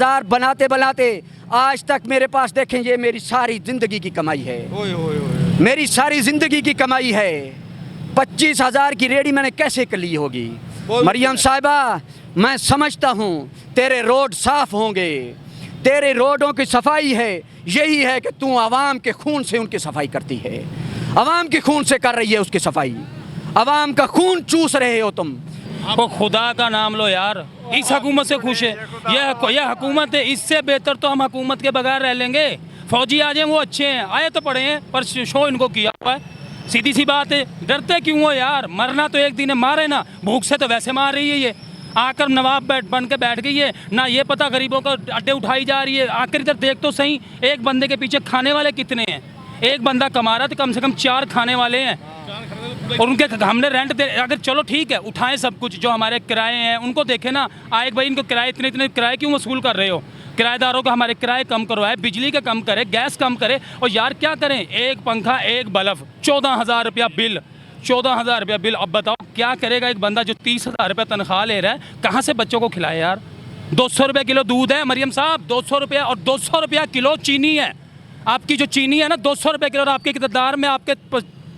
हजार बनाते बनाते आज तक मेरे पास देखें, ये मेरी सारी ज़िंदगी की कमाई है। मेरी सारी ज़िंदगी की कमाई है। 25,000 की रेडी मैंने कैसे कर ली होगी? मरियम साहिबा, मैं समझता हूँ तेरे रोड साफ़ होंगे, तेरे रोडों की सफाई है, यही है कि तू आवाम के खून से उनकी सफाई करती है। आवाम के खून से कर रही है उसकी सफाई, आवाम का खून चूस रहे हो तुम। आपको खुदा का नाम लो यार, इस हुकूमत से खुश है? यह हुकूमत है, इससे बेहतर तो हम हुकूमत के बगैर रह लेंगे। फौजी आ जाए वो अच्छे हैं, आए तो पड़े हैं, पर शो इनको किया हुआ है। सीधी सी बात है, डरते क्यों हो यार? मरना तो एक दिन है, मारे ना, भूख से तो वैसे मार रही है ये। आकर नवाब बन के बैठ गई है ना, ये पता गरीबों को अड्डे उठाई जा रही है। आखिर इधर देख तो सही, एक बंदे के पीछे खाने वाले कितने हैं? एक बंदा कमा रहा तो कम से कम 4 खाने वाले हैं, और उनके हमने रेंट दे। अगर चलो ठीक है, उठाएं सब कुछ, जो हमारे किराए हैं उनको देखें ना। आए भाई, इनको किराए इतने किराए क्यों वसूल कर रहे हो? किराएदारों को हमारे किराए कम करवाए, बिजली का कम करे, गैस कम करे। और यार क्या करें, एक पंखा एक बल्ब, 14,000 रुपया बिल, 14,000 रुपया बिल। अब बताओ क्या करेगा एक बंदा जो 30,000 रुपया तनख्वाह ले रहा है? कहाँ से बच्चों को खिलाए यार? 200 रुपये किलो दूध है मरियम साहब, 200 रुपया, और 200 रुपया किलो चीनी है। आपकी जो चीनी है ना, 200 रुपये किलो, और आपके इक़्तिदार में आपके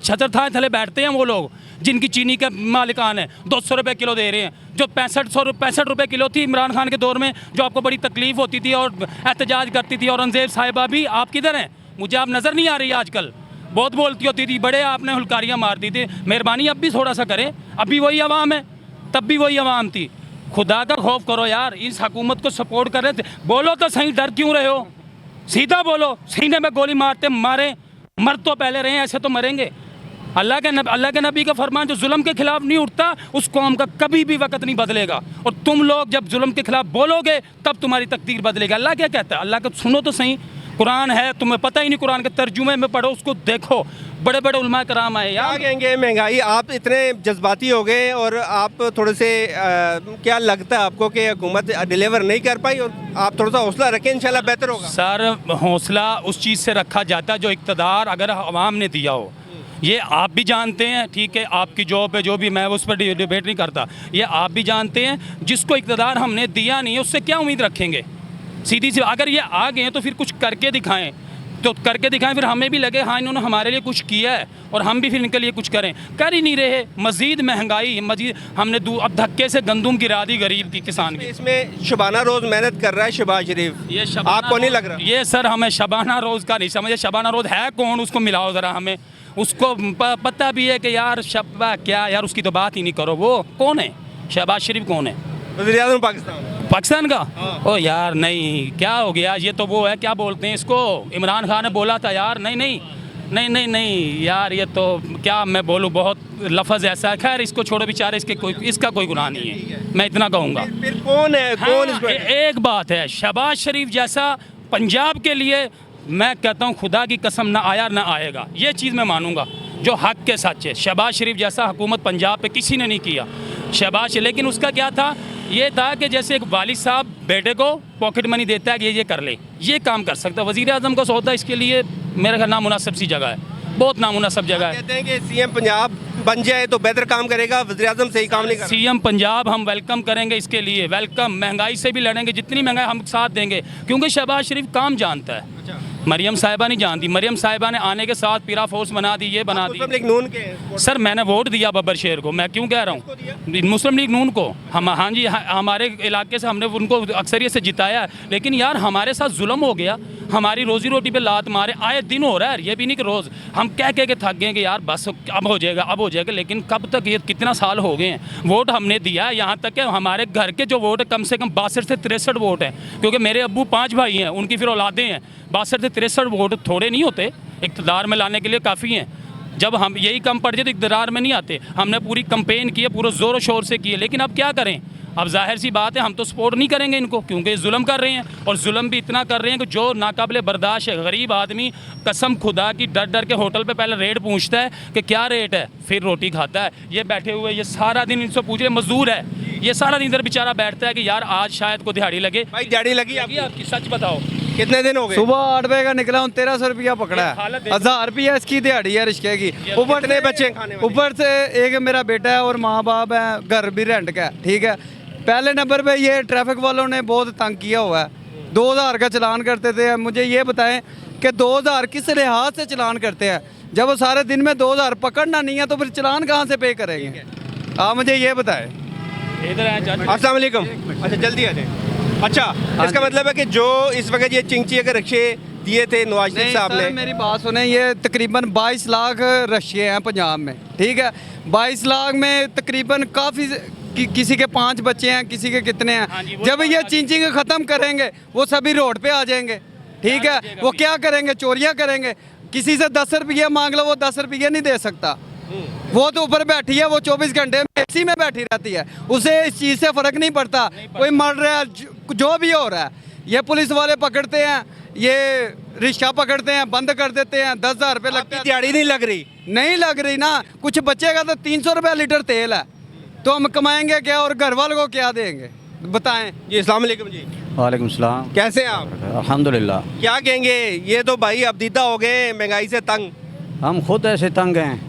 छतरछाए थले बैठते हैं वो लोग जिनकी चीनी के मालिकान है, 200 रुपये किलो दे रहे हैं। जो 65 रुपये किलो थी इमरान खान के दौर में, जो आपको बड़ी तकलीफ़ होती थी और एहतजाज करती थी औरंगज़ेब साहिबा भी, आप किधर हैं? मुझे आप नज़र नहीं आ रही आजकल। बहुत बोलती होती थी, बड़े आपने हुलकारियाँ मार दी थी। मेहरबानी अब भी थोड़ा सा करें, अभी वही आवाम है, तब भी वही आवाम थी। खुदा का खौफ करो यार, इस हुकूमत को सपोर्ट कर रहे थे। बोलो तो सही, डर क्यों रहे हो? सीधा बोलो, सीने में गोली मारते मारे, मर तो पहले रहे, ऐसे तो मरेंगे। अल्लाह के नबी का फरमान, जो जुल्म के खिलाफ नहीं उठता उस कौम का कभी भी वक़्त नहीं बदलेगा। और तुम लोग जब जुल्म के खिलाफ बोलोगे तब तुम्हारी तकदीर बदलेगी। अल्लाह क्या कहता है? अल्लाह का सुनो तो सही, कुरान है, तुम्हें पता ही नहीं, कुरान के तर्जुमे में पढ़ो, उसको देखो, बड़े बड़े उलमा कराम आए यार। क्या कहेंगे महंगाई, आप इतने जज्बाती हो गए और आप थोड़े से क्या लगता है आपको कि हुकूमत डिलीवर नहीं कर पाई? और आप थोड़ा सा हौसला रखें, इंशाल्लाह बेहतर होगा। सर, हौसला उस चीज़ से रखा जाता है जो इक़्तिदार अगर आवाम ने दिया हो। ये आप भी जानते हैं, ठीक है, आपकी जॉब है जो भी, मैं उस पर डिबेट नहीं करता। ये आप भी जानते हैं, जिसको इक़्तिदार हमने दिया नहीं है उससे क्या उम्मीद रखेंगे? सीधी सी, अगर ये आ गए हैं तो फिर कुछ करके दिखाएं, तो करके दिखाएं, फिर हमें भी लगे हाँ इन्होंने हमारे लिए कुछ किया है, और हम भी फिर इनके लिए कुछ करें। कर ही नहीं रहे, मज़ीद महंगाई, मज़ीद हमने अब धक्के से गंदुम गिरा दी गरीब की, किसान की। इसमें शबाना रोज़ मेहनत कर रहा है शहबाज शरीफ, ये आपको नहीं लग रहा? ये सर हमें शबाना रोज़ का नहीं समझे। शबाना रोज़ है कौन? उसको मिलाओ ज़रा हमें, उसको पता भी है कि यार शबा क्या यार, उसकी तो बात ही नहीं करो। वो कौन है? शहबाज शरीफ कौन है? वज़ीर-ए-आज़म पाकिस्तान का? ओ यार नहीं, क्या हो गया? ये तो वो है, क्या बोलते हैं इसको, इमरान खान ने बोला था यार। नहीं नहीं नहीं नहीं नहीं यार, ये तो क्या मैं बोलूँ, बहुत लफ्ज़ ऐसा है। खैर इसको छोड़ो, बेचारे, इसका कोई गुनाह नहीं है, मैं इतना कहूँगा। फिर कौन है? कौन इसको? एक बात है, शहबाज शरीफ जैसा पंजाब के लिए मैं कहता हूँ खुदा की कसम ना आया ना आएगा, ये चीज़ मैं मानूंगा जो हक के सच है। शहबाज शरीफ जैसा हुकूमत पंजाब पे किसी ने नहीं किया। शहबाज, लेकिन उसका क्या था, ये था कि जैसे एक वालिद साहब बेटे को पॉकेट मनी देता है कि ये कर ले, ये काम कर सकता है। वज़ीर-ए-आज़म का सौदा इसके लिए मेरे ख्याल नामुनासिब सी जगह है, बहुत नामुनासिब जगह है। कहते हैं कि सीएम पंजाब बन जाए तो बेहतर काम करेगा, वज़ीर-ए-आज़म सही काम नहीं कर। सीएम पंजाब हम वेलकम करेंगे, इसके लिए वेलकम। महंगाई से भी लड़ेंगे, जितनी महंगाई हम साथ देंगे, क्योंकि शहबाज शरीफ काम जानता है। मरियम साहिबा नहीं जानती। मरियम साहिबा ने आने के साथ पीरा फोर्स बना दी, ये बना दी। मुस्लिम लीग नून के सर मैंने वोट दिया बब्बर शेर को, मैं क्यों कह रहा हूँ मुस्लिम लीग नून को। हम हाँ जी, हमारे इलाके से हमने उनको अक्सरियत से जिताया, लेकिन यार हमारे साथ जुल्म हो गया, हमारी रोज़ी रोटी पे लात मारे आए दिन हो रहा है। ये भी नहीं कि रोज़ हम कह के थक गए कि यार बस अब हो जाएगा, अब हो जाएगा, लेकिन कब तक? ये कितना साल हो गए हैं, वोट हमने दिया है। यहाँ तक कि हमारे घर के जो वोट है कम से कम 62 से 63 वोट हैं, क्योंकि मेरे अब्बू 5 भाई हैं, उनकी फिर औलादें हैं। 62 से 63 वोट थोड़े नहीं होते, इक़्तिदार में लाने के लिए काफ़ी हैं। जब हम यही कम पड़ जाए तो इक़्तिदार में नहीं आते। हमने पूरी कंपेन की है, पूरे ज़ोर शोर से की है, लेकिन अब क्या करें? अब जाहिर सी बात है हम तो सपोर्ट नहीं करेंगे इनको, क्योंकि जुल्म कर रहे हैं, और जुल्म भी इतना कर रहे हैं कि जो नाकाबिले बर्दाश्त है। गरीब आदमी कसम खुदा की डर डर के होटल पे पहले रेट पूछता है कि क्या रेट है, फिर रोटी खाता है। ये बैठे हुए ये सारा दिन इनसे पूछ रहे, मजदूर है, ये सारा दिन इधर बेचारा बैठता है कि यार आज शायद को दिहाड़ी लगे। भाई दिहाड़ी लगी आपकी? सच बताओ कितने दिन हो गए? सुबह 8 बजे का निकला हूँ, 1300 रुपया पकड़ा है, 1000 रुपया इसकी दिहाड़ी है रिश्के की। ऊपर कितने बच्चे खाने वाले? ऊपर से एक मेरा बेटा है और माँ बाप है, घर भी रेंट का है, ठीक है। पहले नंबर पे ये ट्रैफिक वालों ने बहुत तंग किया हुआ है, 2000 का चलान करते थे। मुझे ये बताएं कि 2000 किस लिहाज से चलान करते हैं? जब वो सारे दिन में 2000 पकड़ना नहीं है तो फिर चलान कहाँ से पे करेंगे? आप मुझे ये बताएं। इधर आए जज। अस्सलाम वालेकुम। अच्छा जल्दी आ जाए। अच्छा इसका मतलब है कि जो इस वक्त ये चिंची के रक्शे दिए थे नवाज शरीफ नहीं साहब ने, सर, मेरी बात सुने, ये तकरीबन 22 लाख रशिए हैं पंजाब में, ठीक है। 22 लाख में तकरीबन काफ़ी किसी के 5 बच्चे हैं, किसी के कितने हाँ हैं। जी, वो जब तो ये बात- चिंचिंग ख़त्म करेंगे वो सभी रोड पे आ जाएंगे, ठीक है। वो क्या करेंगे? चोरियाँ करेंगे। किसी से 10 रुपये मांग लो, वो 10 रुपये नहीं दे सकता। वो तो ऊपर बैठी है, वो 24 घंटे में एसी में बैठी रहती है, उसे इस चीज़ से फ़र्क नहीं पड़ता। कोई मर रहा है, जो भी हो रहा है, ये पुलिस वाले पकड़ते हैं, ये रिक्शा पकड़ते हैं, बंद कर देते हैं, 10,000 रुपये लगते हैं। दिहाड़ी नहीं लग रही। नहीं लग रही ना, कुछ बचेगा तो 300 रुपये लीटर तेल है, तो हम कमाएंगे क्या और घर वालों को क्या देंगे? बताएं। जी अस्सलाम वालेकुम जी, वालेकुम सलाम। कैसे हैं आप? अल्हम्दुलिल्लाह। क्या कहेंगे, ये तो भाई अब दीदा हो गए महंगाई से तंग। हम खुद ऐसे तंग हैं,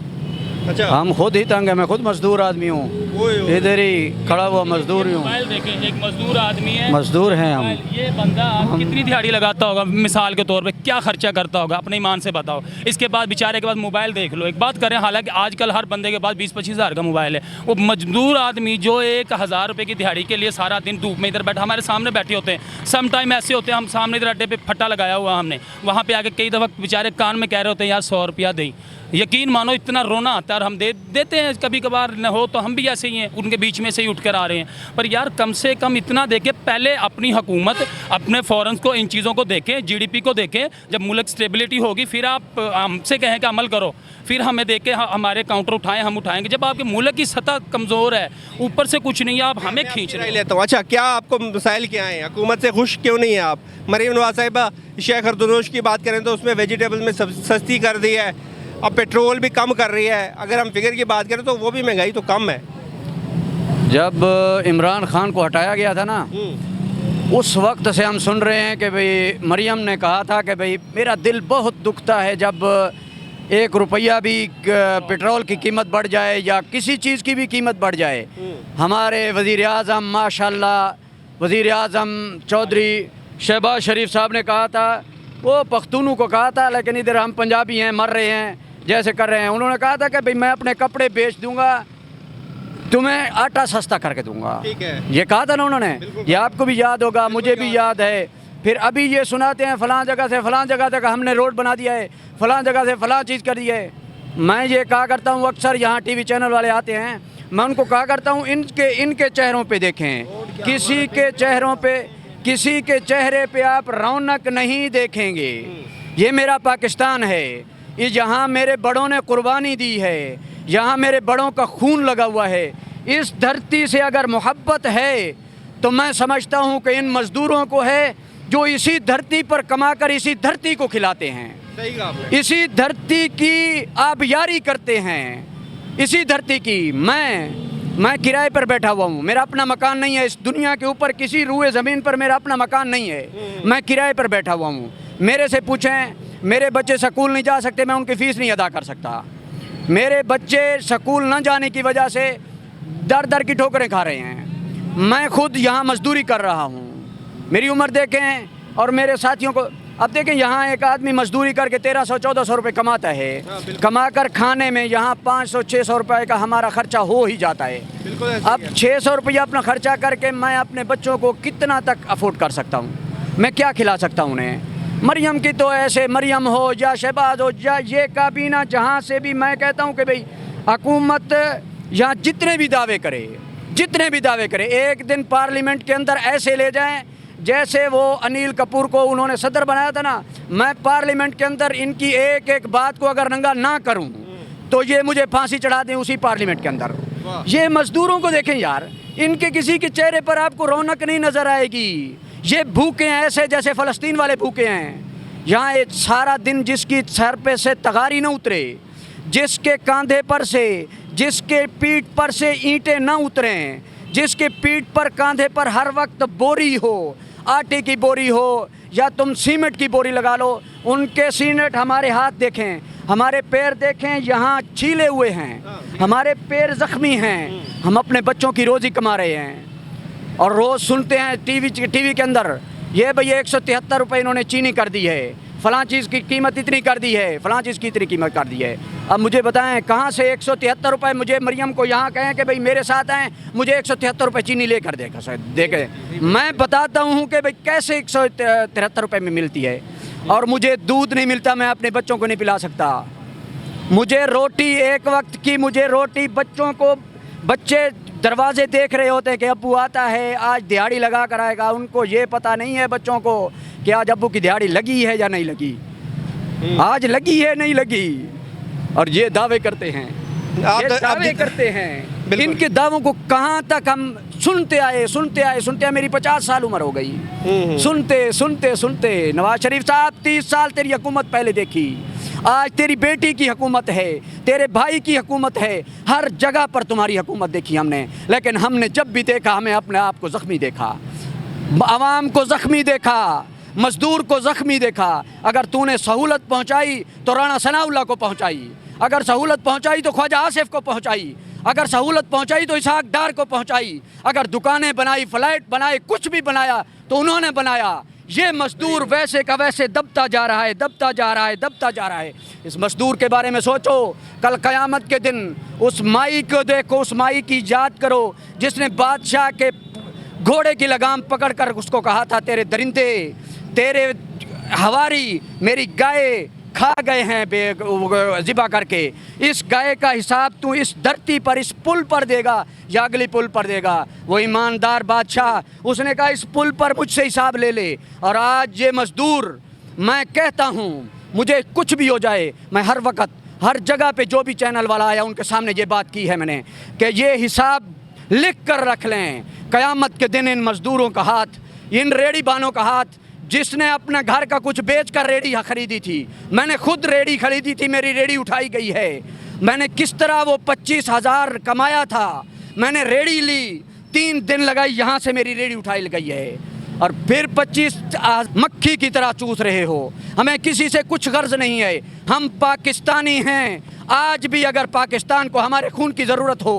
अच्छा हम खुद ही तंग हैं। मैं खुद मजदूर आदमी हूँ, ओए ओए। इधर ही खड़ा हुआ मजदूर ही हूँ। मोबाइल देखें, एक मजदूर आदमी है, मजदूर हैं हम। ये बंदा कितनी दिहाड़ी लगाता होगा मिसाल के तौर पे, क्या खर्चा करता होगा अपने ईमान से बताओ। इसके बाद बेचारे के बाद मोबाइल देख लो। एक बात करें, हालांकि आजकल हर बंदे के पास 20-25 हज़ार का मोबाइल है। वो मजदूर आदमी जो 1,000 रुपये की दिहाड़ी के लिए सारा दिन धूप में इधर बैठा, हमारे सामने बैठे होते हैं। सम टाइम ऐसे होते हैं, हम सामने इधर अड्डे पे फट्टा लगाया हुआ हमने, वहाँ पे आके कई दफ़ा बेचारे कान में कह रहे होते हैं यार 100 रुपया दें। यकीन मानो इतना रोना आता है, और हम दे देते हैं कभी कभार, न हो तो हम भी ऐसे ही हैं, उनके बीच में से ही उठ कर आ रहे हैं। पर यार कम से कम इतना देखें, पहले अपनी हुकूमत अपने फॉरेन को, इन चीज़ों को देखें, GDP को देखें। जब मुल्क स्टेबिलिटी होगी फिर आप हमसे कहें कि अमल करो, फिर हमें देख के हमारे काउंटर उठाएं, हम उठाएंगे। जब आपके मुल्क की सतह कमज़ोर है, ऊपर से कुछ नहीं है, आप हमें खींच रहे हैं। लेता हूँ। अच्छा क्या आपको मसाइल क्या हैं? हुकूमत से खुश क्यों नहीं है आप? मरीम नवाज साहिबा शेख हरदोश की बात करें तो उसमें वेजिटेबल में सस्ती कर दी है, अब पेट्रोल भी कम कर रही है। अगर हम फिगर की बात करें तो वो भी महंगाई तो कम है। जब इमरान खान को हटाया गया था ना, उस वक्त से हम सुन रहे हैं कि भाई मरियम ने कहा था कि भाई मेरा दिल बहुत दुखता है जब 1 रुपया भी पेट्रोल की कीमत बढ़ जाए या किसी चीज़ की भी कीमत बढ़ जाए। हमारे वज़ीर आज़म माशाल्लाह वज़ीर आज़म चौधरी शहबाज शरीफ साहब ने कहा था, वो पख्तूनों को कहा था, लेकिन इधर हम पंजाबी हैं, मर रहे हैं जैसे कर रहे हैं। उन्होंने कहा था कि भाई मैं अपने कपड़े बेच दूंगा, तुम्हें आटा सस्ता करके दूंगा। ठीक है। ये कहा था ना उन्होंने, ये आपको भी याद होगा, मुझे भी याद है। फिर अभी ये सुनाते हैं फलां जगह से फलां जगह तक हमने रोड बना दिया है, फलां जगह से फलां चीज़ कर दिया है। मैं ये कहा करता हूँ, अक्सर यहाँ TV चैनल वाले आते हैं, मैं उनको कहा करता हूँ इनके चेहरों पे देखें, किसी के चेहरों पे, किसी के चेहरे पे आप रौनक नहीं देखेंगे। ये मेरा पाकिस्तान है, ये यहाँ मेरे बड़ों ने कुर्बानी दी है, यहाँ मेरे बड़ों का खून लगा हुआ है। इस धरती से अगर मोहब्बत है तो मैं समझता हूँ कि इन मज़दूरों को है जो इसी धरती पर कमाकर इसी धरती को खिलाते हैं, सही कहा आपने। इसी धरती की आबयारी करते हैं, इसी धरती की। मैं किराए पर बैठा हुआ हूँ, मेरा अपना मकान नहीं है। इस दुनिया के ऊपर किसी रूए ज़मीन पर मेरा अपना मकान नहीं है, मैं किराए पर बैठा हुआ हूँ। मेरे से पूछें, मेरे बच्चे स्कूल नहीं जा सकते, मैं उनकी फ़ीस नहीं अदा कर सकता। मेरे बच्चे स्कूल न जाने की वजह से दर दर की ठोकरें खा रहे हैं। मैं खुद यहाँ मजदूरी कर रहा हूँ, मेरी उम्र देखें और मेरे साथियों को। अब देखें, यहाँ एक आदमी मजदूरी करके 1300-1400 रुपये कमाता है, कमाकर खाने में यहाँ 500-600 रुपये का हमारा खर्चा हो ही जाता है। अब 600 रुपया अपना खर्चा करके मैं अपने बच्चों को कितना तक अफोर्ड कर सकता हूँ? मैं क्या खिला सकता हूँ उन्हें? मरियम की तो ऐसे, मरियम हो या शहबाज हो या ये काबीना, जहाँ से भी मैं कहता हूँ कि भाई हुकूमत यहाँ जितने भी दावे करे, एक दिन पार्लियामेंट के अंदर ऐसे ले जाएं जैसे वो अनिल कपूर को उन्होंने सदर बनाया था ना। मैं पार्लियामेंट के अंदर इनकी एक एक बात को अगर नंगा ना करूं तो ये मुझे फांसी चढ़ा दें उसी पार्लियामेंट के अंदर। ये मजदूरों को देखें यार, इनके किसी के चेहरे पर आपको रौनक नहीं नज़र आएगी। ये भूखे हैं ऐसे जैसे फ़लस्तीन वाले भूखे हैं। यहाँ एक सारा दिन जिसकी सर पे से तगारी न उतरे, जिसके कंधे पर से, जिसके पीठ पर से ईंटें न उतरें, जिसके पीठ पर कंधे पर हर वक्त बोरी हो, आटे की बोरी हो या तुम सीमेंट की बोरी लगा लो, उनके सीमेंट हमारे हाथ देखें, हमारे पैर देखें, यहाँ छीले हुए हैं, हमारे पैर ज़ख्मी हैं। हम अपने बच्चों की रोज़ी कमा रहे हैं और रोज़ सुनते हैं टीवी के अंदर ये भैया 173 रुपये इन्होंने चीनी कर दी है, फलां चीज़ की कीमत इतनी कर दी है, फलां चीज़ की इतनी कीमत कर दी है। अब मुझे बताएं कहाँ से 173 रुपये, मुझे मरियम को यहाँ कहें कि भाई मेरे साथ आएँ, मुझे 173 रुपये चीनी लेकर देगा सर देखे। मैं बताता हूँ कि भाई कैसे 173 रुपये में मिलती है। और मुझे दूध नहीं मिलता, मैं अपने बच्चों को नहीं पिला सकता। मुझे रोटी, एक वक्त की मुझे रोटी, बच्चों को, बच्चे दरवाजे देख रहे होते हैं कि अब्बू आता है, आज दिहाड़ी लगा कर आएगा। उनको ये पता नहीं है बच्चों को कि आज अब्बू की दिहाड़ी लगी है या नहीं लगी, आज लगी है नहीं लगी। और ये दावे करते हैं, ये दावे करते हैं। इनके दावों को कहाँ तक हम सुनते आए सुनते आए सुनते आए। मेरी 50 साल उम्र हो गई, सुनते सुनते सुनते। नवाज शरीफ साहब 30 साल तेरी हुकूमत पहले देखी, आज तेरी बेटी की हुकूमत है, तेरे भाई की हुकूमत है, हर जगह पर तुम्हारी हुकूमत देखी हमने। लेकिन हमने जब भी देखा, हमें अपने आप को ज़ख्मी देखा, आवाम को ज़ख्मी देखा, मजदूर को ज़ख्मी देखा। अगर तूने सहूलत पहुँचाई तो राणा सनाउल्लाह को पहुँचाई, अगर सहूलत पहुँचाई तो ख्वाजा आसिफ को पहुँचाई, अगर सहूलत पहुँचाई तो इसहाक डार को पहुँचाई, अगर दुकानें बनाई, फ्लैट बनाए, कुछ भी बनाया तो उन्होंने बनाया। ये मजदूर वैसे का वैसे दबता जा रहा है, दबता जा रहा है, दबता जा रहा है। इस मजदूर के बारे में सोचो, कल क़यामत के दिन उस माई को देखो, उस माई की याद करो जिसने बादशाह के घोड़े की लगाम पकड़कर उसको कहा था, तेरे दरिंदे, तेरे हवारी मेरी गाय खा गए हैं ज़िबा करके। इस गाय का हिसाब तू इस धरती पर, इस पुल पर देगा या अगली पुल पर देगा। वो ईमानदार बादशाह, उसने कहा इस पुल पर मुझसे हिसाब ले ले। और आज ये मजदूर, मैं कहता हूँ मुझे कुछ भी हो जाए, मैं हर वक्त हर जगह पे जो भी चैनल वाला आया उनके सामने ये बात की है मैंने कि ये हिसाब लिख कर रख लें। क़यामत के दिन इन मजदूरों का हाथ, इन रेड़ी बानों का हाथ, जिसने अपने घर का कुछ बेच कर रेड़ी खरीदी थी, मैंने खुद रेड़ी खरीदी थी, मेरी रेड़ी उठाई गई है। मैंने किस तरह वो 25,000 कमाया था, मैंने रेड़ी ली, 3 दिन लगाई, यहाँ से मेरी रेड़ी उठाई गई है। और फिर 25 मक्खी की तरह चूस रहे हो। हमें किसी से कुछ गर्ज नहीं है, हम पाकिस्तानी हैं। आज भी अगर पाकिस्तान को हमारे खून की ज़रूरत हो,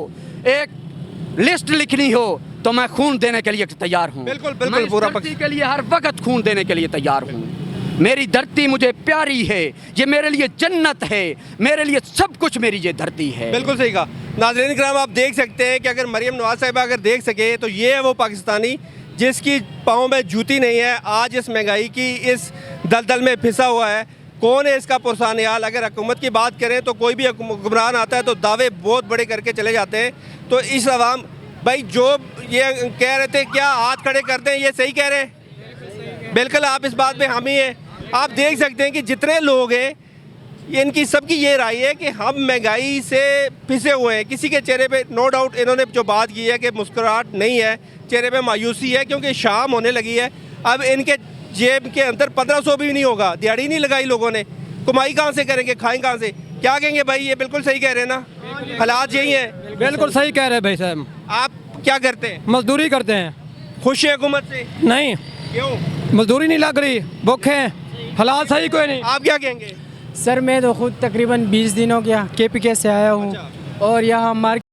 एक लिस्ट लिखनी हो, तो मैं खून देने के लिए तैयार हूँ। बिल्कुल बिल्कुल, पूरा धरती के लिए हर वक्त खून देने के लिए तैयार हूँ। मेरी धरती मुझे प्यारी है, ये मेरे लिए जन्नत है, मेरे लिए सब कुछ मेरी ये धरती है। बिल्कुल सही कहा। नाज़रीन किराम, आप देख सकते हैं कि अगर मरियम नवाज साहिबा अगर देख सके तो ये है वो पाकिस्तानी जिसकी पाँव में जूती नहीं है, आज इस महंगाई की इस दलदल में फिंसा हुआ है। कौन है इसका पुरसानियाल? अगर हुकूमत की बात करें तो कोई भी हुक्मरान आता है तो दावे बहुत बड़े करके चले जाते हैं। तो इस अवाम भाई जो ये कह रहे थे क्या हाथ खड़े कर दें, ये सही कह रहे हैं? बिल्कुल, आप इस बात में हामी हैं। आप देख सकते हैं कि जितने लोग हैं इनकी सबकी ये राय है कि हम महंगाई से पिसे हुए हैं। किसी के चेहरे पे नो डाउट इन्होंने जो बात की है कि मुस्कुराहट नहीं है, चेहरे पे मायूसी है, क्योंकि शाम होने लगी है। अब इनके जेब के अंदर 1500 भी नहीं होगा, दिहाड़ी नहीं लगाई लोगों ने, कमाई कहाँ से करेंगे, खाएं कहाँ से, क्या कहेंगे भाई? ये बिल्कुल सही कह रहे हैं ना, हालात यही है। बिल्कुल सही कह रहे हैं भाई साहब। आप क्या करते हैं? मजदूरी करते हैं। खुश है हुकूमत से? नहीं, क्यों? मजदूरी नहीं लग रही, भूखे हैं, हालात सही कोई नहीं। आप क्या कहेंगे? सर मैं तो खुद तकरीबन 20 दिनों के KPK से आया हूँ और यहाँ मार्केट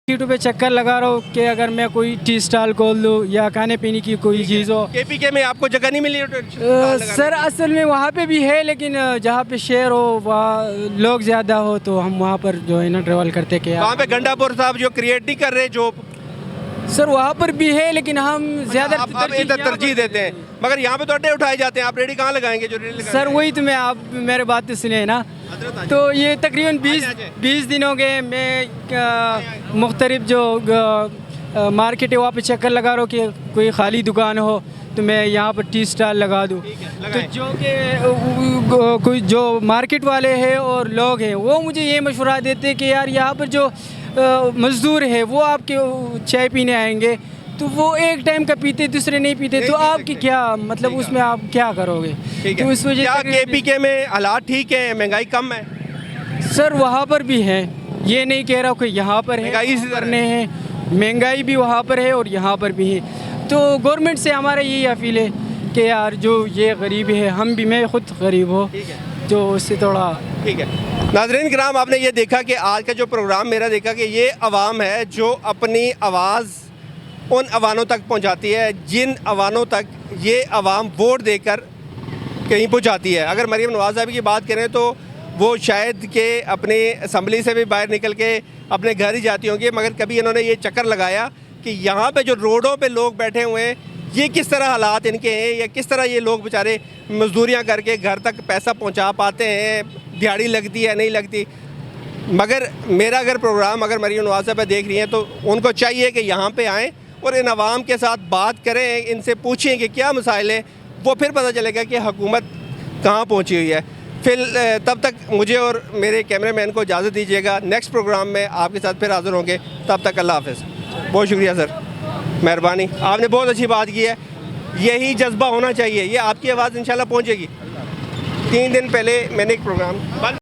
यूट्यूब पे चक्कर लगा रहा हूँ कि अगर मैं कोई टी स्टॉल खोल लूँ या खाने पीने की कोई चीज़ हो। केपीके में आपको जगह नहीं मिली सर असल में वहाँ पे भी है, लेकिन जहाँ पे शेयर हो, वहाँ लोग ज़्यादा हो, तो हम वहाँ पर जो है ना ट्रेवल करते कि वहाँ पे गंडापुर साहब जो क्रिएट नहीं कर रहे जॉब, सर वहाँ पर भी है, लेकिन हम ज़्यादा आप इधर तरजीह देते हैं, मगर यहाँ पे तो अड्डे उठाए जाते हैं। आप रेडी कहाँ लगाएंगे जो रेडी सर वही तो मैं आप मेरे बात तो सुने ना। तो ये तकरीबन 20 दिन हो गए मैं मुख्तलिफ जो मार्केट है वहाँ पे चक्कर लगा रहा हूँ कि कोई खाली दुकान हो तो मैं यहाँ पर टी स्टॉल लगा दूँ। तो जो कि कोई जो मार्केट वाले हैं और लोग हैं वो मुझे ये मशवरा देते हैं कि यार यहाँ पर जो मज़दूर है वो आपके चाय पीने आएंगे तो वो एक टाइम का पीते दूसरे नहीं पीते, तो आपकी क्या मतलब उसमें आप क्या करोगे? तो इस वजह से केपीके में हालात ठीक है, महंगाई कम है? सर वहाँ पर भी है, ये नहीं कह रहा हूँ कि यहाँ पर है, महंगाई इसी तरह करने हैं, महंगाई भी वहाँ पर है और यहाँ पर भी है। तो गवर्नमेंट से हमारा यही अपील है कि यार जो ये गरीब है, हम भी, मैं खुद गरीब हो, जो उससे थोड़ा ठीक है। नाज़रीन किराम, आपने ये देखा कि आज का जो प्रोग्राम मेरा देखा कि ये अवाम है जो अपनी आवाज़ उन अवानों तक पहुंचाती है जिन अवानों तक ये अवाम वोट देकर कहीं पहुंचाती है। अगर मरीम नवाज़ साहब की बात करें तो वो शायद के अपनी असम्बली से भी बाहर निकल के अपने घर ही जाती होंगी, मगर कभी इन्होंने ये चक्कर लगाया कि यहाँ पे जो रोडों पे लोग बैठे हुए हैं ये किस तरह हालात इनके हैं, या किस तरह ये लोग बेचारे मजदूरियाँ करके घर तक पैसा पहुँचा पाते हैं, दिहाड़ी लगती है नहीं लगती। मगर मेरा अगर प्रोग्राम अगर मरीम नवाज़ साहब देख रही हैं तो उनको चाहिए कि यहाँ पे आएँ और इन अवाम के साथ बात करें, इनसे पूछें कि क्या मसाइल हैं, वो फिर पता चलेगा कि हुकूमत कहाँ पहुँची हुई है। फिर तब तक मुझे और मेरे कैमरामैन को इजाज़त दीजिएगा, नेक्स्ट प्रोग्राम में आपके साथ फिर हाज़िर होंगे। तब तक अल्लाह हाफ़िज़। बहुत शुक्रिया सर, मेहरबानी, आपने बहुत अच्छी बात की है। यही जज्बा होना चाहिए, ये आपकी आवाज़ इंशाल्लाह पहुँचेगी। 3 दिन पहले मैंने एक प्रोग्राम